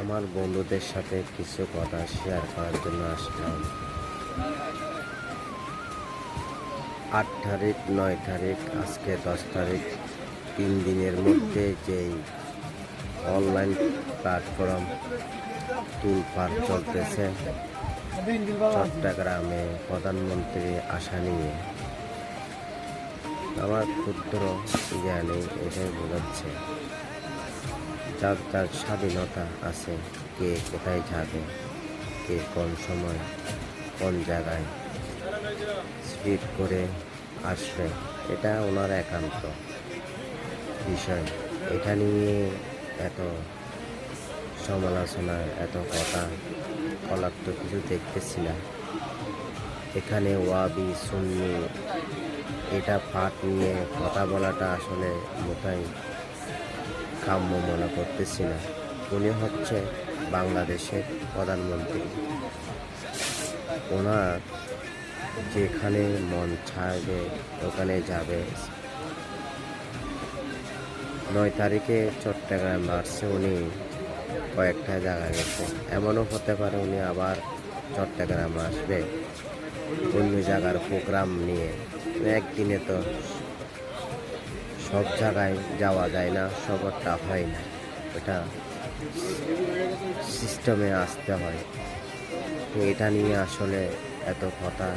আমার বন্ধুদের সাথে কিছু কথা শেয়ার করার জন্য আসলাম। 8 তারিখ, 9 তারিখ, আজকে 10 তারিখ, 3 দিনের মধ্যে যেই অনলাইন প্ল্যাটফর্ম তুলপাড় চলতেছে চট্টগ্রামে প্রধানমন্ত্রী আসা নিয়ে, আমার ক্ষুদ্র জ্ঞানে এটাই বোঝাচ্ছে যার যার স্বাধীনতা আছে, কে কোথায় যাবে, কে কোন সময় কোন জায়গায় স্পিড করে আসবে, এটা ওনার একান্ত বিষয়। এটা নিয়ে এত সমালোচনা, এত কথা বলার তো কিছু দেখতেছি না। এখানে ওয়াবি সুন্নি এটা পাঠ নিয়ে কথা বলাটা আসলে মোটাই কাম্য মনে করতেছি না। উনি হচ্ছে বাংলাদেশের প্রধানমন্ত্রী, ওনার যেখানে মন চাইবে ওখানে যাবে। 9 তারিখে চট্টগ্রাম আসছে, উনি কয়েকটা জায়গায় গেছে। এমনও হতে পারে উনি আবার চট্টগ্রাম আসবে অন্য জায়গার প্রোগ্রাম নিয়ে। একদিনে তো সব জায়গায় যাওয়া যায় না, সবরটা হয় না, এটা সিস্টেমে আসতে হয়। তো এটা নিয়ে আসলে এত কথা,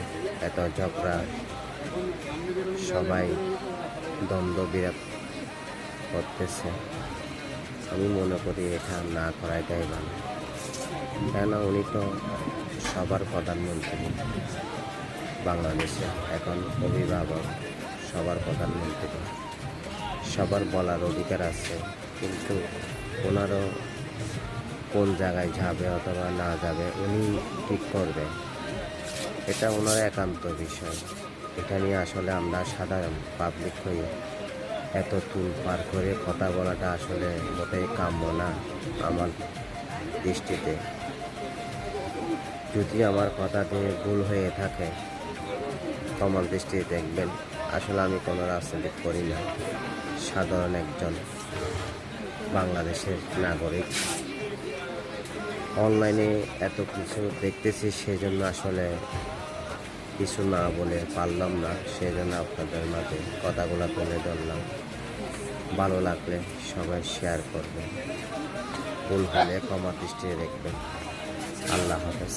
এত ঝগড়া, সবাই দ্বন্দ্ব বিরাট করতেছে। আমি মনে করি এটা না করাটাই ভালো, কেননা উনি তো সবার প্রধানমন্ত্রী বাংলাদেশে, এখন অভিভাবক, সবার প্রধানমন্ত্রী, সবার বলার অধিকার আছে। কিন্তু ওনারও কোন জায়গায় যাবে অথবা না যাবে উনি ঠিক করবে, এটা ওনার একান্ত বিষয়। এটা নিয়ে আসলে আমরা সাধারণ পাবলিক হয়ে এত তুলপার করে কথা বলাটা আসলে মোটেই কাম্য না আমার দৃষ্টিতে। যদি আমার কথাতে ভুল হয়ে থাকে আমার দৃষ্টিতে দেখবেন। আসলে আমি কোনো রাজনীতি করি না, সাধারণ একজন বাংলাদেশের নাগরিক। অনলাইনে এত কিছু দেখতেছি, সেজন্য আসলে কিছু না বলে পারলাম না, সেজন্য আপনাদের মাঝে কথাগুলো তুলে ধরলাম। ভালো লাগলে সবাই শেয়ার করবেন, ভুল হলে ক্ষমা দৃষ্টিতে দেখবেন। আল্লাহ হাফেজ।